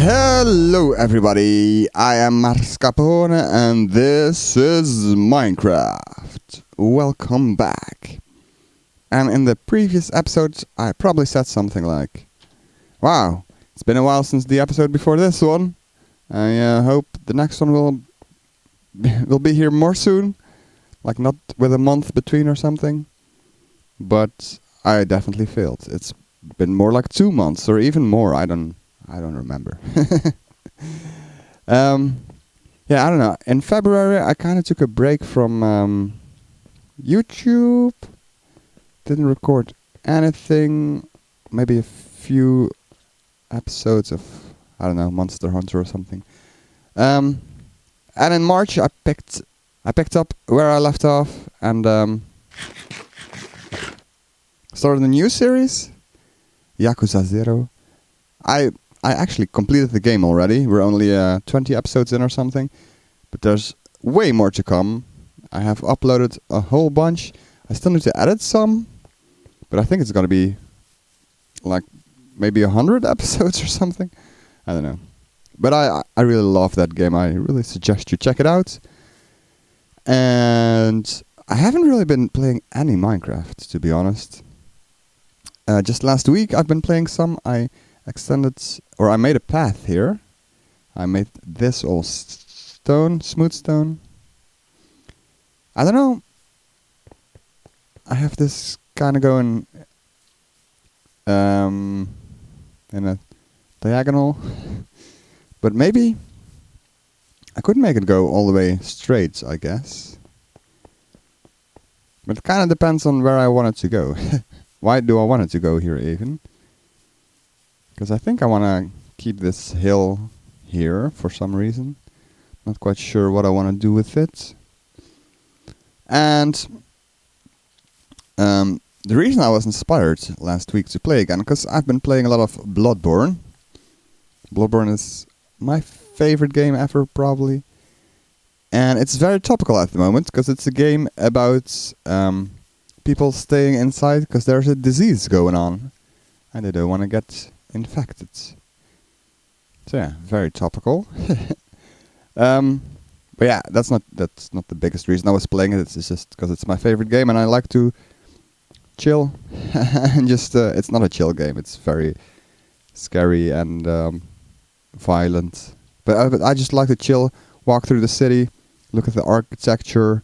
Hello everybody, I am Marscapone and this is Minecraft. Welcome back. And in the previous episode I probably said something like, wow, it's been a while since the episode before this one. I hope the next one will be here more soon. Like not with a month between or something. But I definitely failed. It's been more like 2 months or even more, I don't remember. Yeah, I don't know. In February, I kind of took a break from YouTube. Didn't record anything. Maybe a few episodes of, I don't know, Monster Hunter or something. And in March, I picked up where I left off and started a new series, Yakuza 0. I actually completed the game already. We're only 20 episodes in or something. But there's way more to come. I have uploaded a whole bunch. I still need to edit some. But I think it's going to be like maybe 100 episodes or something. I don't know. But I really love that game. I really suggest you check it out. And I haven't really been playing any Minecraft, to be honest. Just last week I've been playing some. I made a path here. I made this all stone, smooth stone. I don't know. I have this kind of going in a diagonal, but maybe I could make it go all the way straight, I guess. But it kind of depends on where I want it to go. Why do I want it to go here even? Because I think I want to keep this hill here for some reason. Not quite sure what I want to do with it. And the reason I was inspired last week to play again, because I've been playing a lot of Bloodborne. Bloodborne is my favorite game ever, probably. And it's very topical at the moment, because it's a game about people staying inside because there's a disease going on. And they don't want to get infected. So yeah, very topical. But yeah, that's not the biggest reason I was playing it. It's just because it's my favorite game and I like to chill. And just it's not a chill game. It's very scary and violent. But I just like to chill, walk through the city, look at the architecture,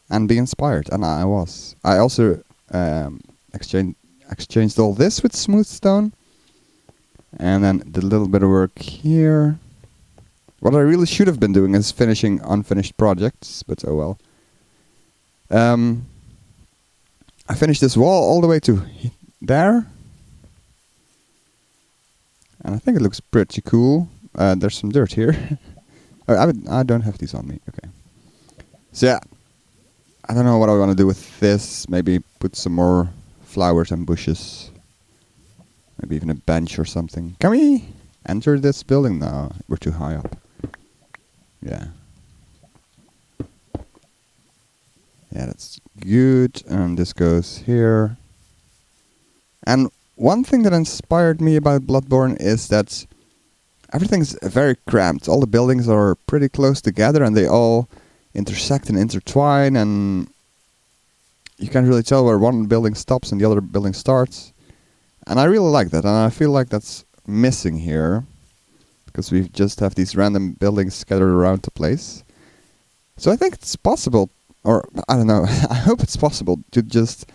and be inspired. And I was. I also exchanged all this with smooth stone. And then did a little bit of work here. What I really should have been doing is finishing unfinished projects, but oh well. I finished this wall all the way to there. And I think it looks pretty cool. There's some dirt here. I don't have these on me. Okay. So yeah. I don't know what I want to do with this. Maybe put some more flowers and bushes. Maybe even a bench or something. Can we enter this building? No, we're too high up. Yeah. Yeah, that's good. And this goes here. And one thing that inspired me about Bloodborne is that everything's very cramped. All the buildings are pretty close together and they all intersect and intertwine. And you can't really tell where one building stops and the other building starts. And I really like that, and I feel like that's missing here, because we just have these random buildings scattered around the place. So I think it's possible, or I don't know, I hope it's possible to just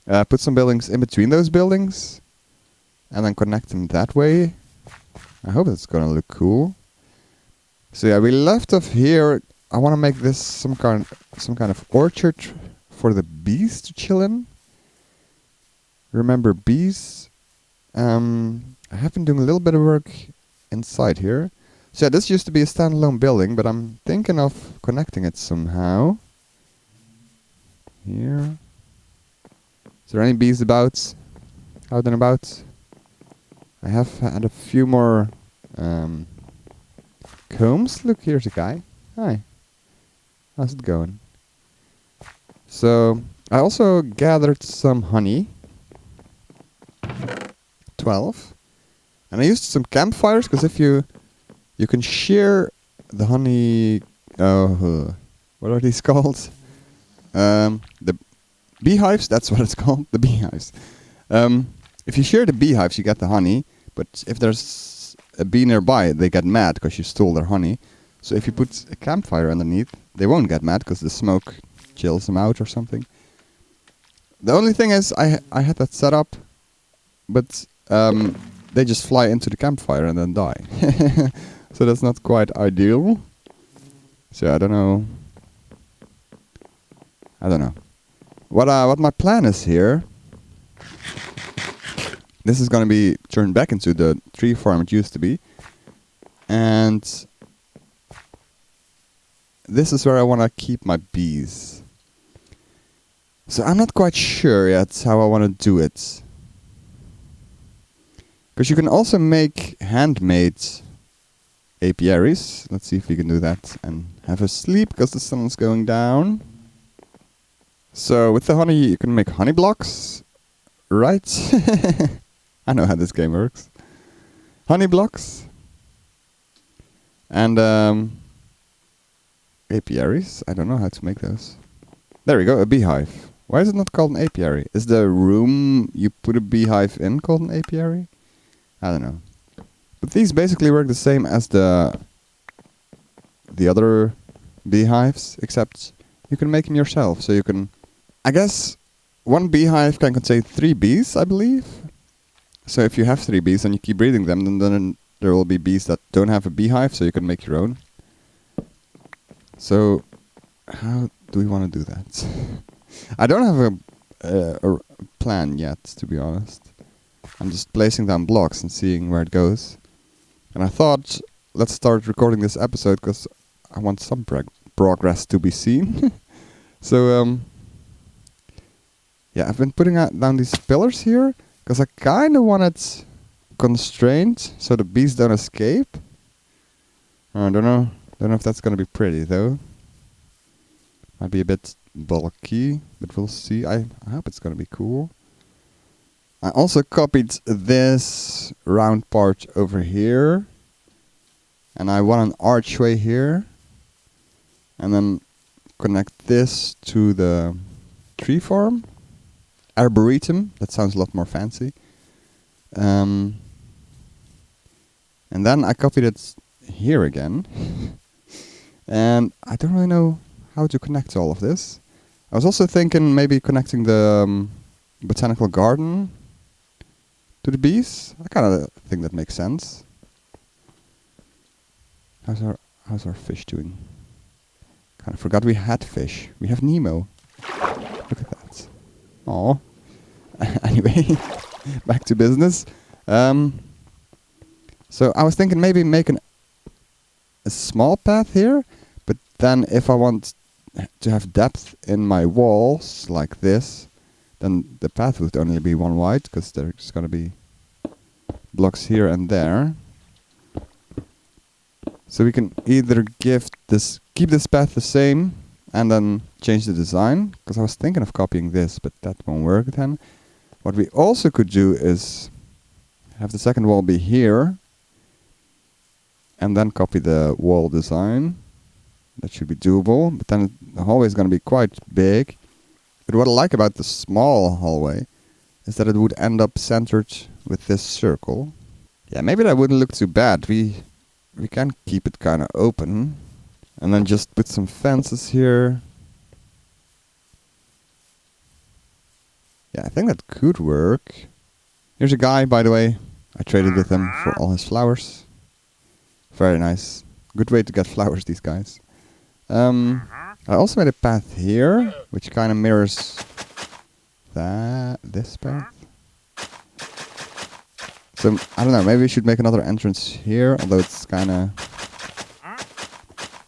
put some buildings in between those buildings, and then connect them that way. I hope it's gonna look cool. So yeah, we left off here. I want to make this some kind of orchard for the bees to chill in. Remember bees? I have been doing a little bit of work inside here. So yeah, this used to be a standalone building, but I'm thinking of connecting it somehow. Here. Is there any bees out and about? I have had a few more combs. Look, here's a guy. Hi. How's it going? So, I also gathered some honey. 12. And I used some campfires because if you can shear the honey. What are these called? The beehives. That's what it's called. The beehives. If you shear the beehives, you get the honey. But if there's a bee nearby, they get mad because you stole their honey. So if you put a campfire underneath, they won't get mad because the smoke chills them out or something. The only thing is, I had that set up, but they just fly into the campfire and then die. So that's not quite ideal. So I don't know. What my plan is here. This is gonna be turned back into the tree farm it used to be, and this is where I want to keep my bees. So I'm not quite sure yet how I want to do it. Because you can also make handmade apiaries. Let's see if we can do that and have a sleep because the sun is going down. So with the honey you can make honey blocks, right? I know how this game works. Honey blocks. And apiaries. I don't know how to make those. There we go, a beehive. Why is it not called an apiary? Is the room you put a beehive in called an apiary? I don't know. But these basically work the same as the other beehives, except you can make them yourself. So you can, I guess, one beehive can contain 3 bees, I believe. So if you have 3 bees and you keep breeding them, then there will be bees that don't have a beehive, so you can make your own. So how do we want to do that? I don't have a plan yet, to be honest. I'm just placing down blocks and seeing where it goes. And I thought, let's start recording this episode because I want some progress to be seen. So, yeah, I've been putting down these pillars here because I kind of want it constrained so the bees don't escape. I don't know if that's going to be pretty though. Might be a bit bulky, but we'll see. I hope it's going to be cool. I also copied this round part over here. And I want an archway here. And then connect this to the tree farm. Arboretum, that sounds a lot more fancy. And then I copied it here again. And I don't really know how to connect all of this. I was also thinking maybe connecting the botanical garden to the bees. I kind of think that makes sense. How's our fish doing? Kind of forgot we had fish. We have Nemo. Look at that. Aw. Anyway, back to business. So I was thinking maybe make a small path here, but then if I want to have depth in my walls like this, then the path would only be 1 wide because there's going to be blocks here and there. So we can either keep this path the same and then change the design, because I was thinking of copying this, but that won't work then. What we also could do is have the second wall be here and then copy the wall design. That should be doable, but then the hallway is going to be quite big. But what I like about the small hallway is that it would end up centered with this circle. Yeah, maybe that wouldn't look too bad. We can keep it kind of open and then just put some fences here. Yeah, I think that could work. Here's a guy, by the way. I traded with him for all his flowers. Very nice. Good way to get flowers, these guys. I also made a path here, which kind of mirrors this path. So, I don't know, maybe we should make another entrance here, although it's kind of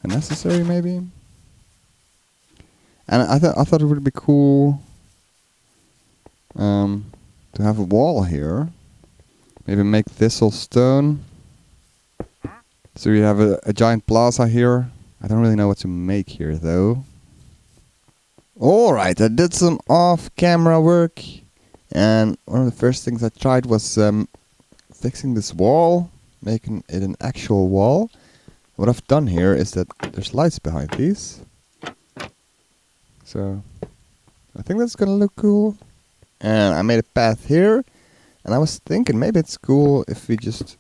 unnecessary, maybe. And I thought it would be cool to have a wall here. Maybe make this all stone. So we have a giant plaza here. I don't really know what to make here, though. Alright, I did some off-camera work. And one of the first things I tried was fixing this wall, making it an actual wall. What I've done here is that there's lights behind these. So I think that's gonna look cool. And I made a path here. And I was thinking maybe it's cool if we just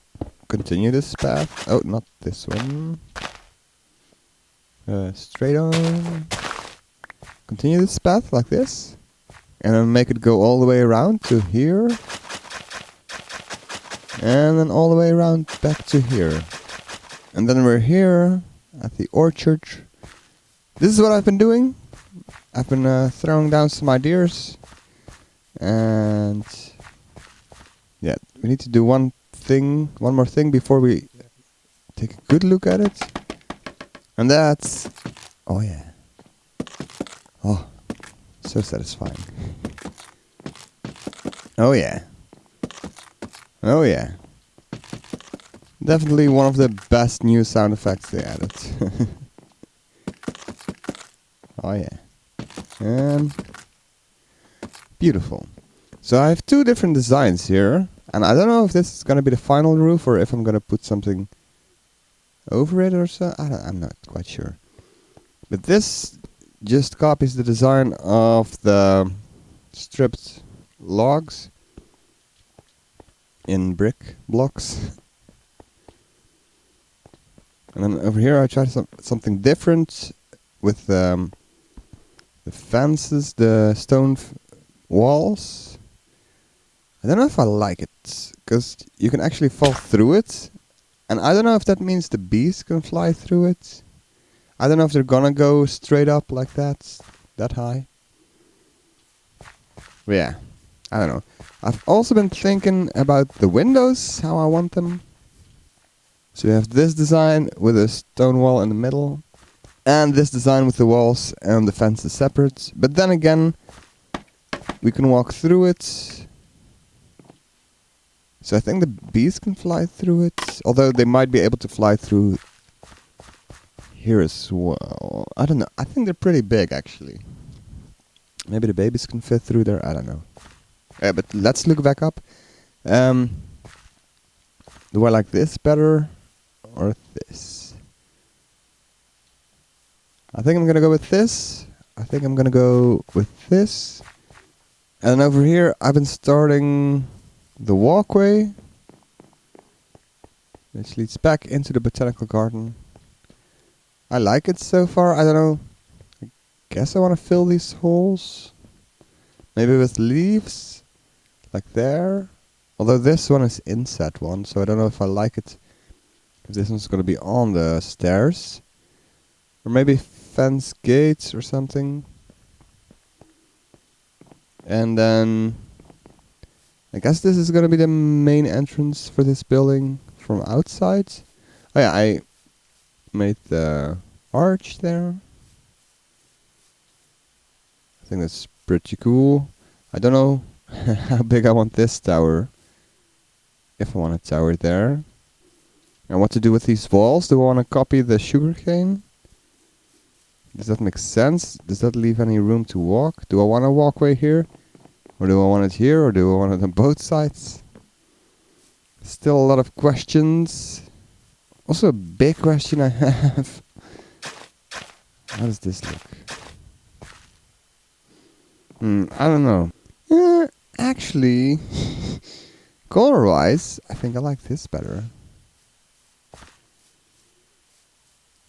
continue this path. Oh, not this one. Straight on. Continue this path like this. And then make it go all the way around to here. And then all the way around back to here. And then we're here at the orchard. This is what I've been doing. I've been throwing down some ideas. And yeah, we need to do one more thing before we take a good look at it. And that's... oh yeah. Oh, so satisfying. Oh yeah. Oh yeah. Definitely one of the best new sound effects they added. Oh yeah. And beautiful. So I have two different designs here. And I don't know if this is going to be the final roof or if I'm going to put something over it or so. I'm not quite sure. But this just copies the design of the stripped logs in brick blocks. And then over here I tried something different with the fences, the stone walls. I don't know if I like it, because you can actually fall through it. And I don't know if that means the bees can fly through it. I don't know if they're gonna go straight up like that high. But yeah, I don't know. I've also been thinking about the windows, how I want them. So we have this design with a stone wall in the middle. And this design with the walls and the fences separate. But then again, we can walk through it. So I think the bees can fly through it. Although they might be able to fly through here as well. I don't know. I think they're pretty big actually. Maybe the babies can fit through there. I don't know. But let's look back up. Do I like this better or this? I think I'm gonna go with this. I think I'm gonna go with this. And over here I've been starting the walkway, which leads back into the botanical garden. I like it so far. I don't know. I guess I want to fill these holes. Maybe with leaves, like there. Although this one is inset one, so I don't know if I like it. If this one's going to be on the stairs. Or maybe fence gates or something. And then I guess this is going to be the main entrance for this building from outside. Oh yeah, I made the arch there. I think that's pretty cool. I don't know how big I want this tower. If I want a tower there. And what to do with these walls. Do I want to copy the sugarcane? Does that make sense? Does that leave any room to walk? Do I want a walkway here? Or do I want it here? Or do I want it on both sides? Still a lot of questions. Also a big question I have. How does this look? I don't know. Actually, color-wise, I think I like this better.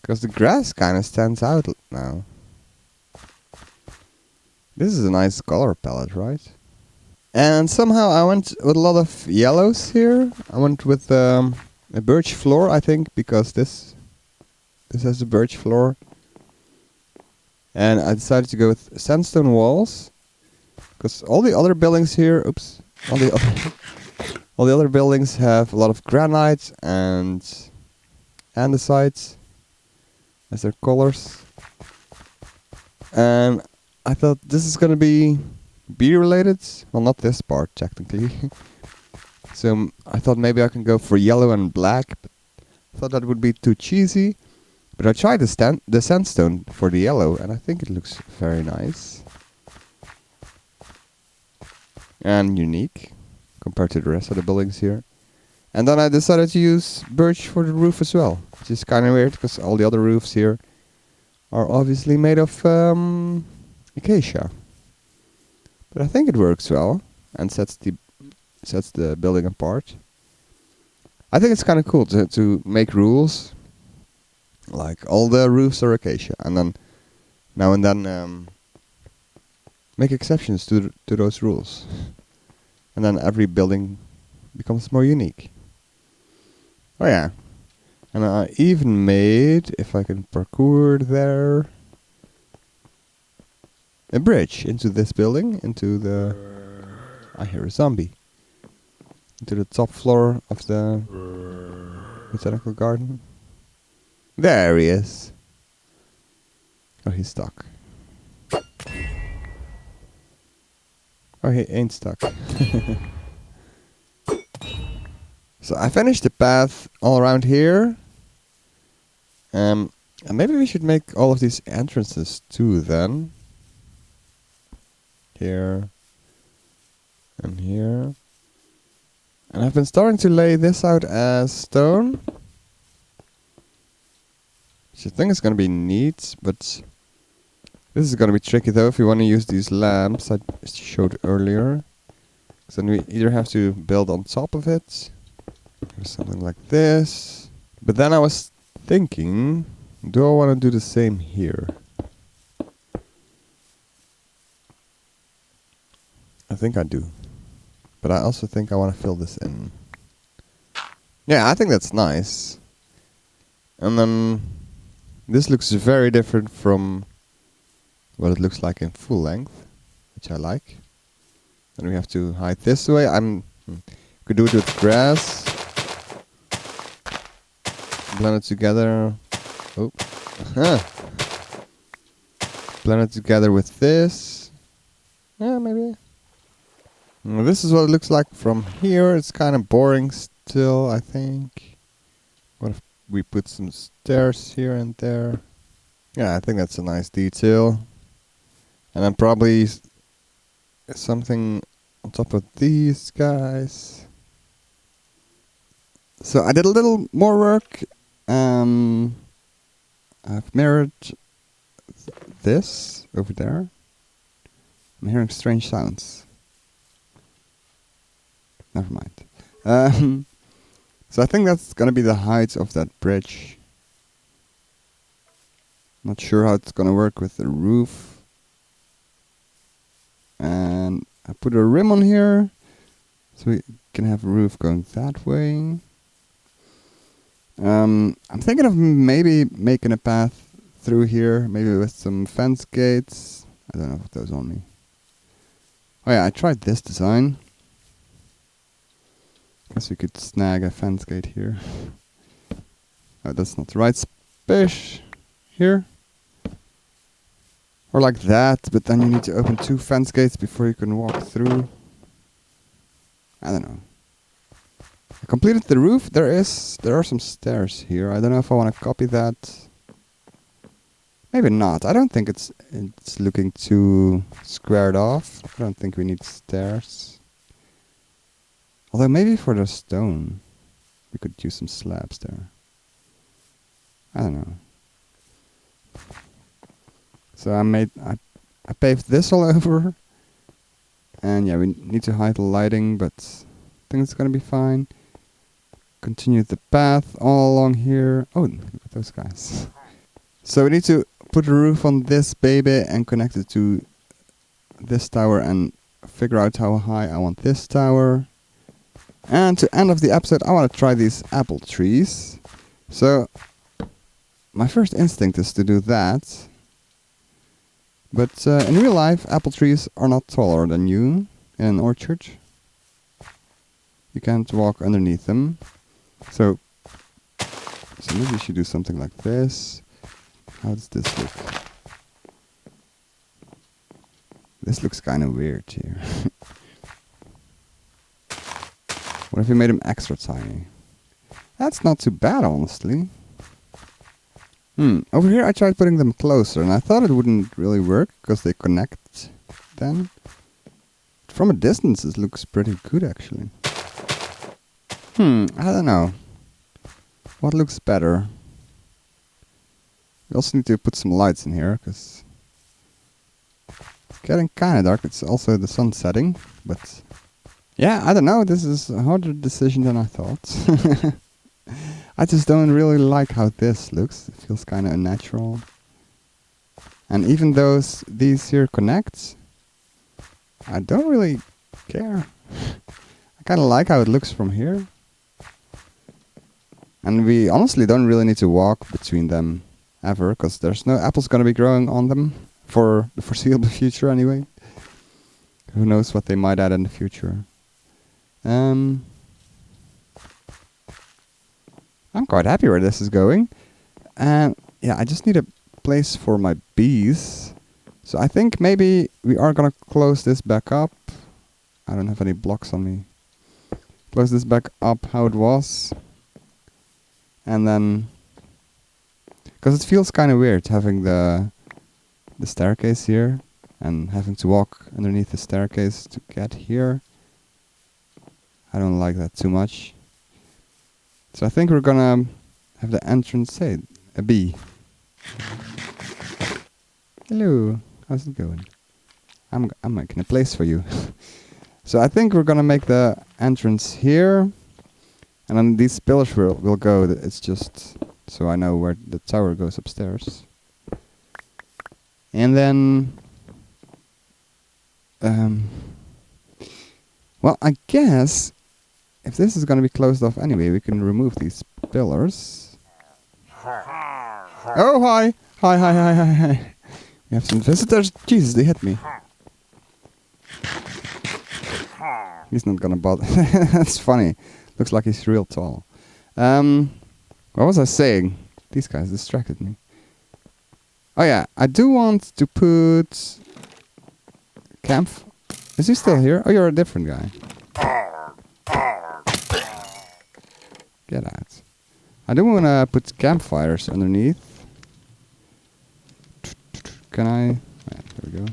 Because the grass kind of stands out now. This is a nice color palette, right? And somehow I went with a lot of yellows here. I went with a birch floor, I think, because this has a birch floor. And I decided to go with sandstone walls. Because all the other buildings here, all the other buildings have a lot of granite and andesite as their colors. And I thought this is gonna be bee related. Well, not this part technically. So I thought maybe I can go for yellow and black. But I thought that would be too cheesy. But I tried the sandstone for the yellow, and I think it looks very nice. And unique compared to the rest of the buildings here. And then I decided to use birch for the roof as well, which is kind of weird because all the other roofs here are obviously made of acacia. But I think it works well and sets the building apart. I think it's kind of cool to make rules, like all the roofs are acacia, and then now and then make exceptions to those rules, and then every building becomes more unique. Oh yeah, and I even made, if I can parkour there, a bridge into this building, into the... I hear a zombie. Into the top floor of the botanical garden. There he is. Oh, he's stuck. Oh, he ain't stuck. So I finished the path all around here. And maybe we should make all of these entrances too then. Here. And here. And I've been starting to lay this out as stone. Which I think is going to be neat, but this is going to be tricky though if you want to use these lamps I showed earlier. So then we either have to build on top of it, or something like this. But then I was thinking, do I want to do the same here? I think I do. But I also think I want to fill this in. Yeah, I think that's nice. And then this looks very different from what it looks like in full length, which I like. And we have to hide this away. Could do it with grass. Blend it together. Oh. Blend it together with this. Yeah, maybe. Well, this is what it looks like from here. It's kind of boring still, I think. What if we put some stairs here and there? Yeah, I think that's a nice detail. And then probably something on top of these guys. So I did a little more work. I've mirrored this over there. I'm hearing strange sounds. Never mind. So I think that's gonna be the height of that bridge. Not sure how it's gonna work with the roof. And I put a rim on here, so we can have a roof going that way. I'm thinking of maybe making a path through here, maybe with some fence gates. I don't know if those on me. Oh yeah, I tried this design. Guess we could snag a fence gate here. Oh, that's not the right space here. Or like that, but then you need to open 2 fence gates before you can walk through. I don't know. I completed the roof. There are some stairs here. I don't know if I want to copy that. Maybe not. I don't think it's looking too squared off. I don't think we need stairs. Although maybe for the stone, we could use some slabs there. I don't know. So I paved this all over. And yeah, we need to hide the lighting, but I think it's gonna be fine. Continue the path all along here. Oh, look at those guys. So we need to put a roof on this baby and connect it to this tower and figure out how high I want this tower. And to end off the episode, I want to try these apple trees. So my first instinct is to do that. But in real life, apple trees are not taller than you in an orchard. You can't walk underneath them. So maybe we should do something like this. How does this look? This looks kind of weird here. What if we made them extra tiny? That's not too bad, honestly. Over here I tried putting them closer, and I thought it wouldn't really work, because they connect then. From a distance it looks pretty good, actually. I don't know. What looks better? We also need to put some lights in here, because it's getting kind of dark. It's also the sun setting, but yeah, I don't know. This is a harder decision than I thought. I just don't really like how this looks. It feels kind of unnatural. And even though these here connect, I don't really care. I kind of like how it looks from here. And we honestly don't really need to walk between them ever, because there's no apples going to be growing on them for the foreseeable future anyway. Who knows what they might add in the future. I'm quite happy where this is going. And yeah, I just need a place for my bees. So I think maybe we are going to close this back up. I don't have any blocks on me. Close this back up how it was. And then, because it feels kind of weird having the staircase here and having to walk underneath the staircase to get here. I don't like that too much. So I think we're gonna have the entrance say a bee. Hello, how's it going? I'm making a place for you. So I think we're gonna make the entrance here. And then these pillars will go. It's just so I know where the tower goes upstairs. And then, well, I guess if this is going to be closed off anyway, we can remove these pillars. Oh, hi. Hi. We have some visitors. Jesus, they hit me. He's not going to bother. That's funny. Looks like he's real tall. What was I saying? These guys distracted me. Oh yeah, I do want to put camp. Is he still here? Oh, you're a different guy. Get out. I do want to put campfires underneath. Can I? Yeah, there we go.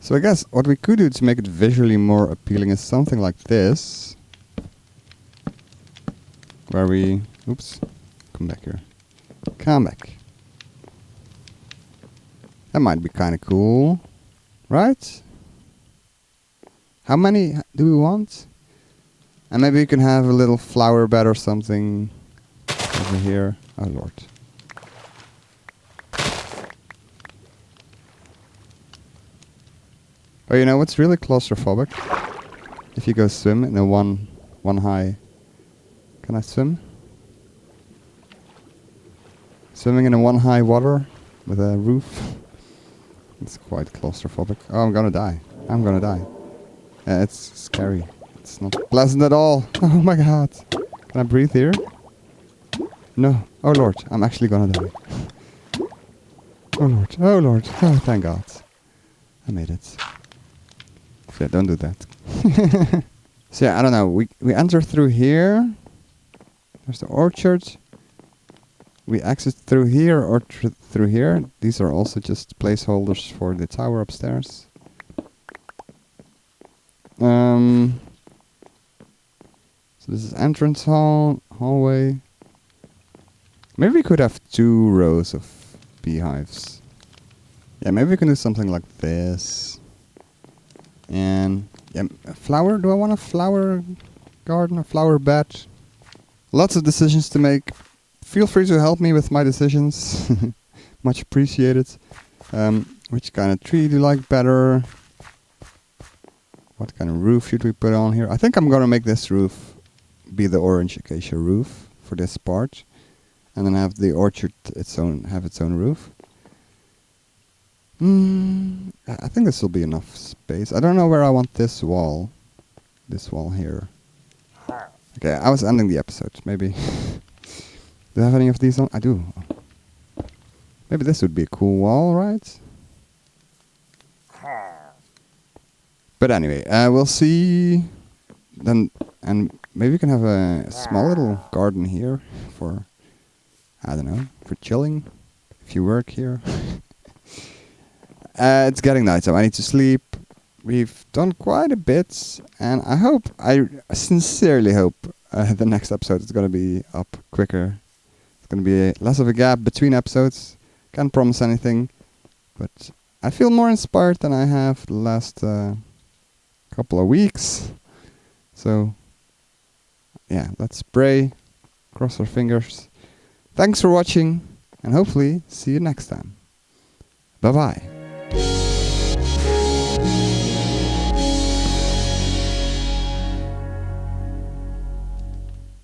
So I guess what we could do to make it visually more appealing is something like this. Where we... Oops. Come back here. Come back. That might be kind of cool. Right? How many do we want? And maybe you can have a little flower bed or something over here. Oh lord. Oh, you know what's really claustrophobic? If you go swim in a one high... Can I swim? Swimming in a one high water with a roof. It's quite claustrophobic. Oh, I'm gonna die. I'm gonna die. It's scary. It's not pleasant at all. Oh my god. Can I breathe here? No. Oh lord, I'm actually gonna die. Oh lord. Oh lord. Oh, thank god. I made it. So yeah, don't do that. So yeah, I don't know. We enter through here. There's the orchard. We exit through here or through here. These are also just placeholders for the tower upstairs. So this is entrance hallway. Maybe we could have 2 rows of beehives. Yeah, maybe we can do something like this. And yeah, a flower. Do I want a flower garden, a flower bed? Lots of decisions to make. Feel free to help me with my decisions. Much appreciated. Which kind of tree do you like better? What kind of roof should we put on here? I think I'm gonna make this roof be the orange acacia roof for this part, and then have the orchard have its own roof. I think this will be enough space. I don't know where I want this wall. This wall here. Okay, I was ending the episode. Maybe. Do I have any of these on? I do. Maybe this would be a cool wall, right? But anyway, we'll see. Then, and maybe we can have a small little garden here for, I don't know, for chilling. If you work here. It's getting night, so I need to sleep. we've done quite a bit, and I sincerely hope the next episode is going to be up quicker. It's going to be less of a gap between episodes. Can't promise anything, but I feel more inspired than I have the last couple of weeks. So, yeah, let's pray, cross our fingers. Thanks for watching, and hopefully see you next time. Bye-bye.